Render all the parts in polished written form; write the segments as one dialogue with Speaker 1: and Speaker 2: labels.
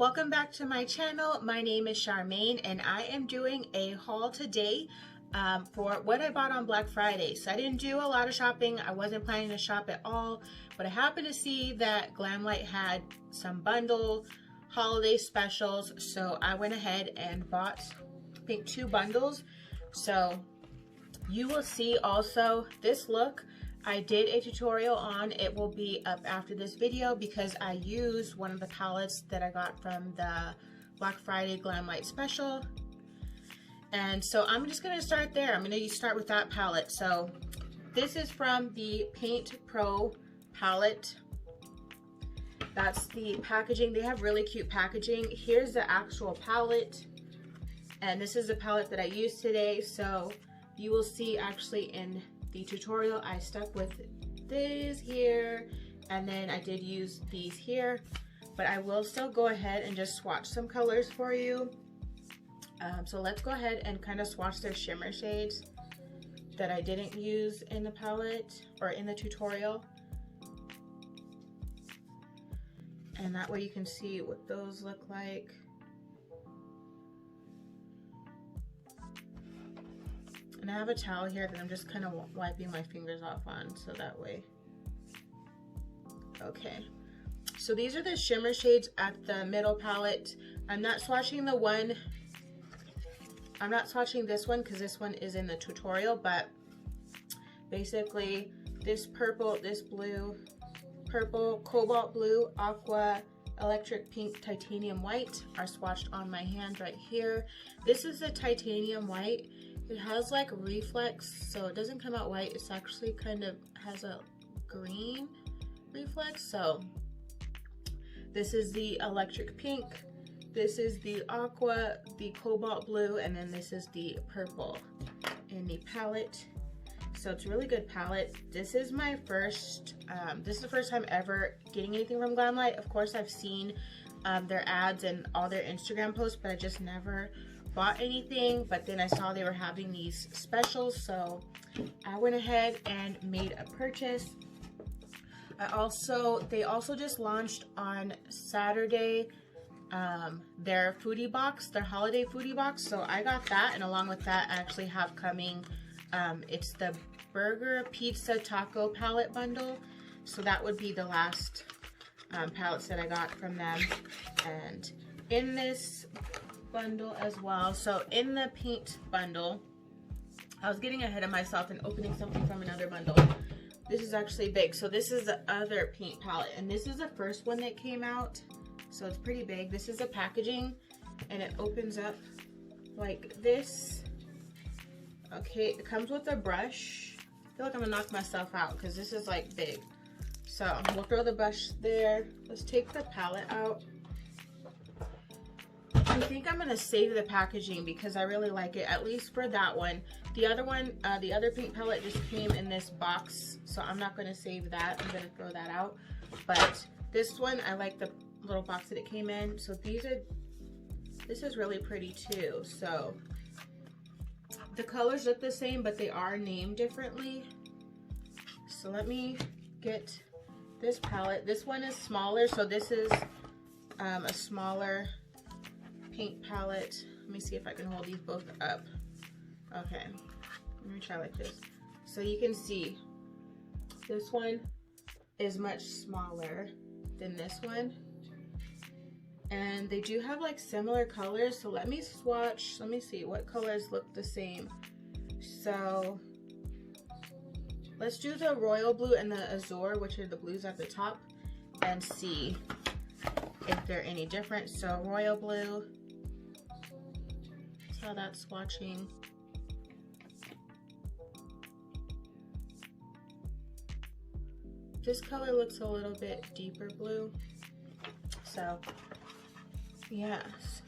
Speaker 1: Welcome back to my channel. My name is Charmaine and I am doing a haul today for what I bought on Black Friday. So I didn't do a lot of shopping. I wasn't planning to shop at all, but I happened to see that Glamlite had some bundle holiday specials. So I went ahead and bought, I think, 2 bundles. So you will see also this look I did a tutorial on. It will be up after this video because I used one of the palettes that I got from the Black Friday Glamlite special. And so I'm just going to start there. I'm going to start with that palette. So this is from the Paint Pro palette. That's the packaging. They have really cute packaging. Here's the actual palette. And this is the palette that I used today. So you will see actually in the tutorial I stuck with this here, and then I did use these here, but I will still go ahead and just swatch some colors for you. So let's go ahead and kind of swatch their shimmer shades that I didn't use in the palette or in the tutorial, and that way you can see what those look like. And I have a towel here that I'm just kind of wiping my fingers off on, so that way. Okay, so these are the shimmer shades at the middle palette. I'm not swatching the one, I'm not swatching this one because this one is in the tutorial, but basically this purple, this blue, purple, cobalt blue, aqua, electric pink, titanium white are swatched on my hand right here. This is the titanium white. It has like reflex, so it doesn't come out white. It's actually kind of has a green reflex. So this is the electric pink, this is the aqua, the cobalt blue, and then this is the purple in the palette. So it's a really good palette. This is my first, this is the first time ever getting anything from Glamlite. Of course, I've seen their ads and all their Instagram posts, but I just never bought anything. But then I saw they were having these specials, so I went ahead and made a purchase. They also just launched on Saturday their foodie box, their holiday foodie box. So I got that, and along with that I actually have coming it's the burger, pizza, taco palette bundle. So that would be the last palettes that I got from them. And in this bundle as well, so in the paint bundle, I was getting ahead of myself and opening something from another bundle. This is actually big. So this is the other paint palette, and this is the first one that came out, so it's pretty big. This is the packaging, and it opens up like this. Okay, it comes with a brush. I feel like I'm gonna knock myself out because this is like big. So we'll throw the brush there. Let's take the palette out. I think I'm gonna save the packaging because I really like it, at least for that one. The other one, the other pink palette just came in this box, so I'm not gonna save that. I'm gonna throw that out. But this one, I like the little box that it came in. So this is really pretty too. So the colors look the same, but they are named differently. So let me get this palette. This one is smaller, so this is a smaller paint palette. Let me see if I can hold these both up. Okay, let me try like this. So you can see this one is much smaller than this one, and they do have like similar colors. So let me swatch, let me see what colors look the same. So let's do the royal blue and the azure, which are the blues at the top, and see if they're any different. So royal blue, that's how that's swatching. This color looks a little bit deeper blue. So yes,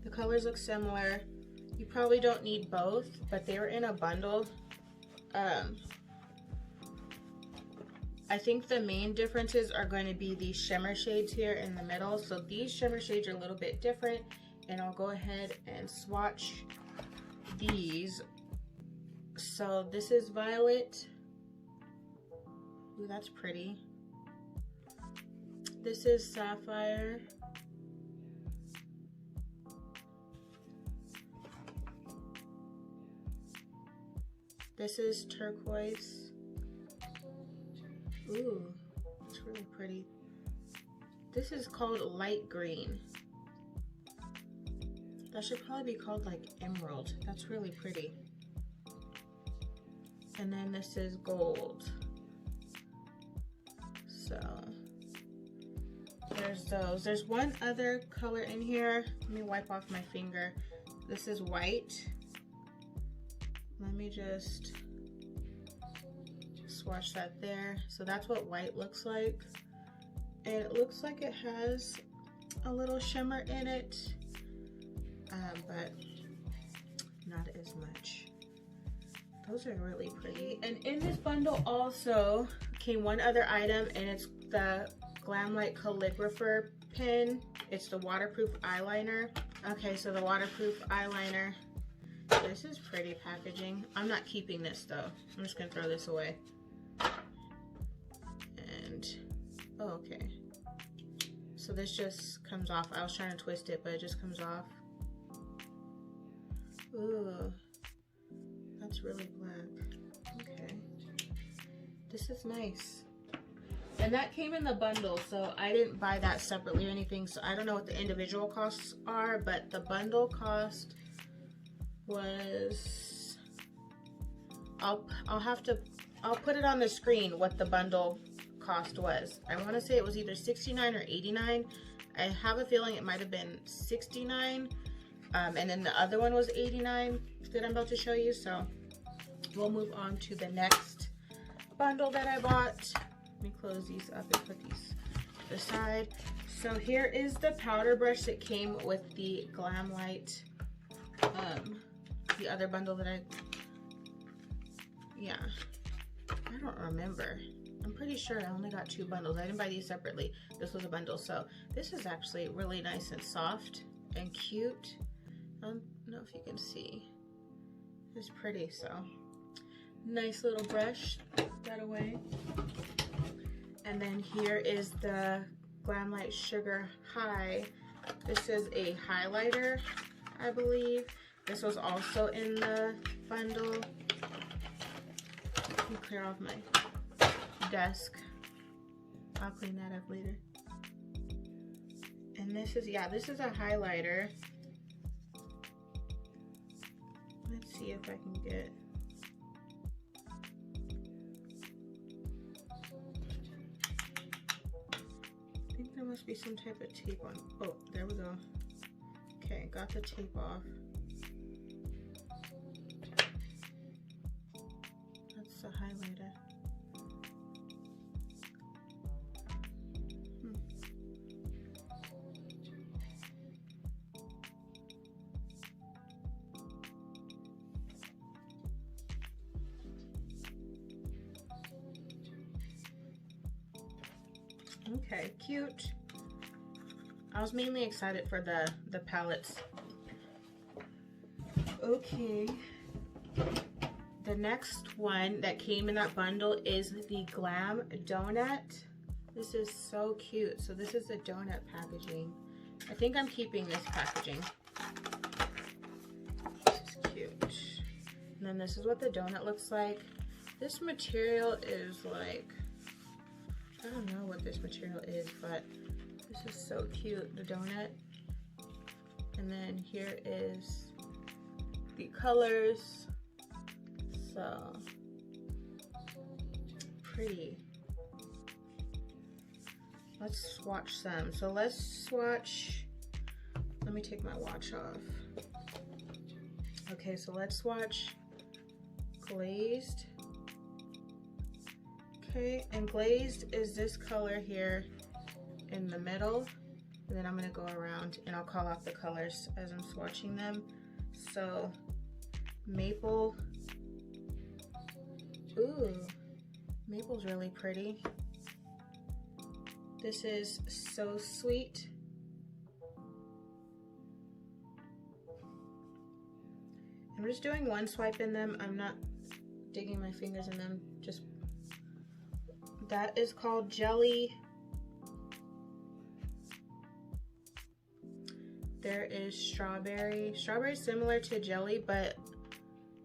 Speaker 1: the colors look similar. You probably don't need both, but they were in a bundle. I think the main differences are going to be these shimmer shades here in the middle. So these shimmer shades are a little bit different, and I'll go ahead and swatch these. So this is violet. Ooh, that's pretty. This is sapphire. This is turquoise. Ooh, it's really pretty. This is called light green. That should probably be called like emerald. That's really pretty. And then this is gold. So there's those. There's one other color in here. Let me wipe off my finger. This is white. Let me just swatch that there. So that's what white looks like. And it looks like it has a little shimmer in it, but not as much. Those are really pretty. And in this bundle also came one other item, and it's the Glamlite calligrapher pen. It's the waterproof eyeliner. Okay, so the waterproof eyeliner. This is pretty packaging. I'm not keeping this though. I'm just gonna throw this away. And, oh, okay. So this just comes off. I was trying to twist it, but it just comes off. Ooh, that's really black. Okay. This is nice. And that came in the bundle, so I didn't buy that separately or anything, so I don't know what the individual costs are, but the bundle cost was, I'll put it on the screen what the bundle cost was. I want to say it was either $69 or $89. I have a feeling it might have been $69, and then the other one was $89 that I'm about to show you. So we'll move on to the next bundle that I bought. Let me close these up and put these to the side. So here is the powder brush that came with the Glamlite, the other bundle that I don't remember. I'm pretty sure I only got 2 bundles. I didn't buy these separately. This was a bundle. So this is actually really nice and soft and cute. I don't know if you can see. It's pretty, so nice little brush. Put that away. And then here is the Glamlite Sugar High. This is a highlighter, I believe. This was also in the bundle. Let me clear off my desk. I'll clean that up later. And this is, this is a highlighter. Let's see if I can get, I think there must be some type of tape on. Oh, there we go. Okay, got the tape off. That's the highlighter. Okay, cute. I was mainly excited for the palettes. Okay. The next one that came in that bundle is the Glam Donut. This is so cute. So this is the donut packaging. I think I'm keeping this packaging. This is cute. And then this is what the donut looks like. This material is like, I don't know what this material is, but this is so cute, the donut. And then here is the colors. So pretty. Let's swatch some. So let's swatch, let me take my watch off. Okay, so let's swatch glazed. Okay, and glazed is this color here in the middle, and then I'm gonna go around and I'll call out the colors as I'm swatching them. So maple, ooh, maple's really pretty. This is so sweet. I'm just doing one swipe in them. I'm not digging my fingers in them. Just, that is called Jelly. there is strawberry. Strawberry is similar to jelly, but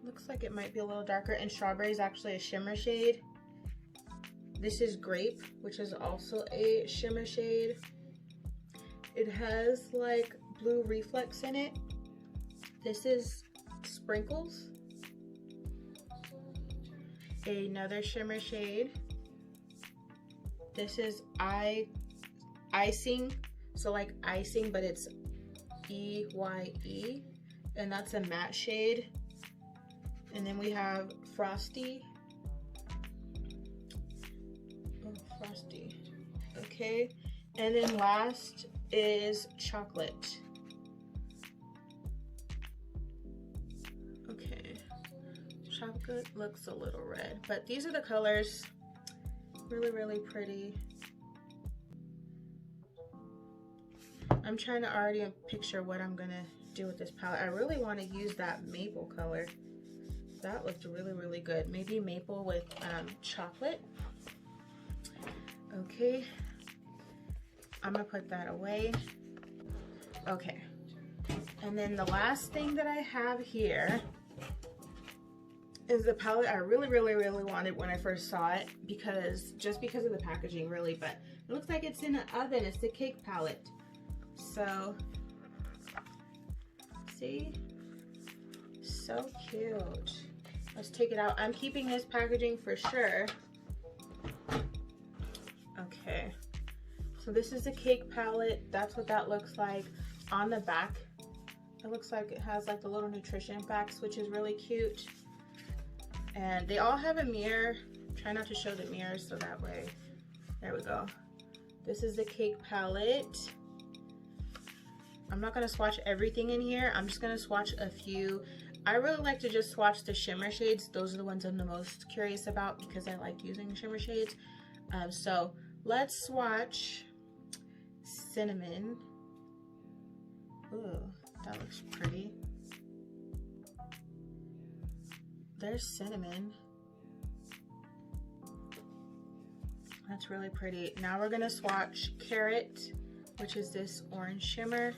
Speaker 1: looks like it might be a little darker, and strawberry is actually a shimmer shade. This is grape, which is also a shimmer shade. It has like blue reflex in it. This is sprinkles. Another shimmer shade. This is icing, so like icing, but it's EYE, and that's a matte shade. And then we have frosty. Oh, frosty. Okay, and then last is chocolate. Okay, chocolate looks a little red, but these are the colors. Really, really pretty. I'm trying to already picture what I'm gonna do with this palette. I really want to use that maple color. That looked really, really good. Maybe maple with chocolate. Okay, I'm gonna put that away. Okay, and then the last thing that I have here is the palette I really, really, really wanted when I first saw it, just because of the packaging, really, but it looks like it's in an oven. It's the cake palette. So, see? So cute. Let's take it out. I'm keeping this packaging for sure. Okay. So this is the cake palette. That's what that looks like. On the back, it looks like it has like the little nutrition facts, which is really cute. And they all have a mirror. Try not to show the mirrors so that way. There we go. This is the cake palette. I'm not going to swatch everything in here. I'm just going to swatch a few. I really like to just swatch the shimmer shades. Those are the ones I'm the most curious about because I like using shimmer shades. So let's swatch cinnamon. Ooh, that looks pretty. There's cinnamon. That's really pretty. Now we're gonna swatch carrot, which is this orange shimmer.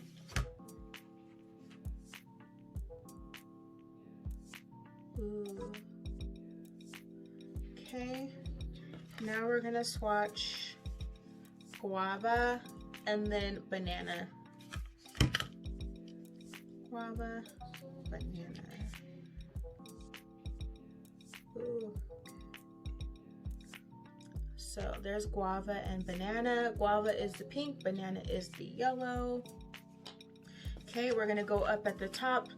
Speaker 1: Ooh. Okay. Now we're gonna swatch guava and then banana. Guava, banana. Ooh. So there's guava and banana. Guava is the pink, banana is the yellow. Okay, we're gonna go up at the top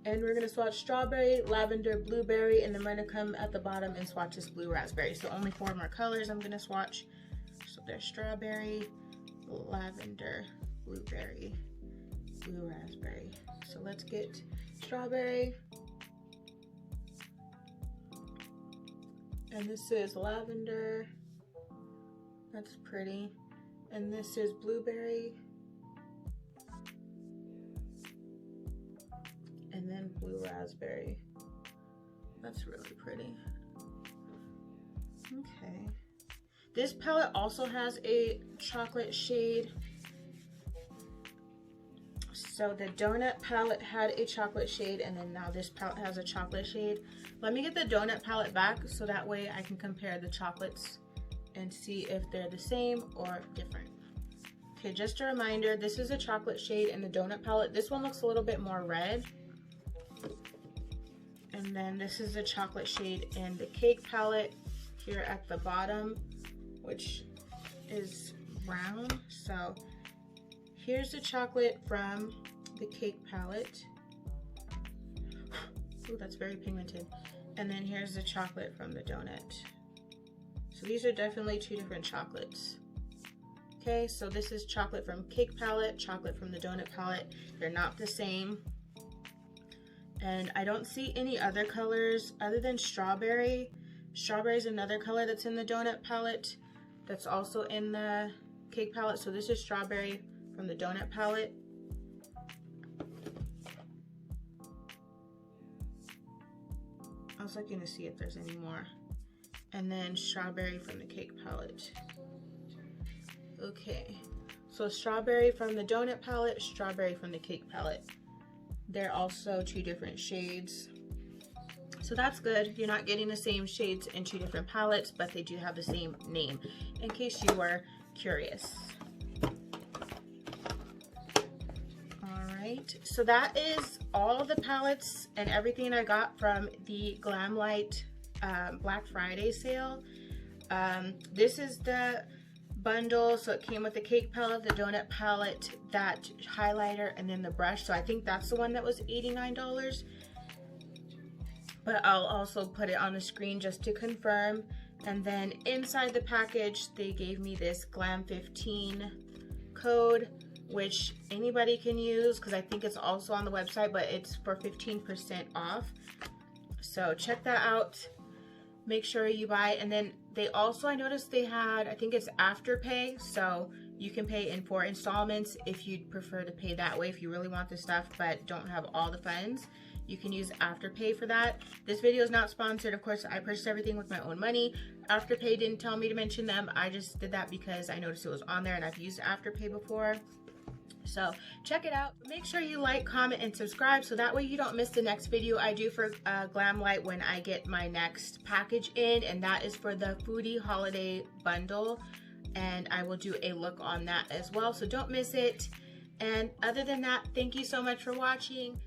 Speaker 1: and we're gonna swatch strawberry, lavender, blueberry, and then we're gonna come at the bottom and swatch this blue raspberry. So only 4 more colors I'm gonna swatch. So there's strawberry, lavender, blueberry, blue raspberry. So let's get strawberry. And this is lavender. That's pretty. And this is blueberry. And then blue raspberry. That's really pretty. Okay. This palette also has a chocolate shade. So the donut palette had a chocolate shade, and then now this palette has a chocolate shade. Let me get the donut palette back so that way I can compare the chocolates and see if they're the same or different. Okay, just a reminder, this is a chocolate shade in the donut palette. This one looks a little bit more red. And then this is a chocolate shade in the cake palette here at the bottom, which is brown. So here's the chocolate from the cake palette. Ooh, that's very pigmented. And then here's the chocolate from the donut. So these are definitely 2 different chocolates. Okay, so this is chocolate from cake palette, chocolate from the donut palette. They're not the same. And I don't see any other colors other than strawberry. Strawberry is another color that's in the donut palette that's also in the cake palette. So this is strawberry from the donut palette. I was looking to see if there's any more. And then strawberry from the cake palette. Okay, So strawberry from the donut palette, strawberry from the cake palette. They're also 2 different shades. So that's good. You're not getting the same shades in 2 different palettes, but they do have the same name, in case you were curious. Alright, so that is all the palettes and everything I got from the Glamlite Black Friday sale. This is the bundle, so it came with the cake palette, the donut palette, that highlighter, and then the brush. So I think that's the one that was $89. But I'll also put it on the screen just to confirm. And then inside the package, they gave me this Glam15 code, which anybody can use because I think it's also on the website, but it's for 15% off. So check that out. Make sure you buy it. And then they also, I noticed they had, I think it's Afterpay, so you can pay in 4 installments if you'd prefer to pay that way, if you really want the stuff but don't have all the funds. You can use Afterpay for that. This video is not sponsored. Of course, I purchased everything with my own money. Afterpay didn't tell me to mention them. I just did that because I noticed it was on there and I've used Afterpay before. So check it out. Make sure you like, comment, and subscribe so that way you don't miss the next video I do for Glamlite when I get my next package in, and that is for the Foodie Holiday Bundle, and I will do a look on that as well, so don't miss it. And other than that, thank you so much for watching.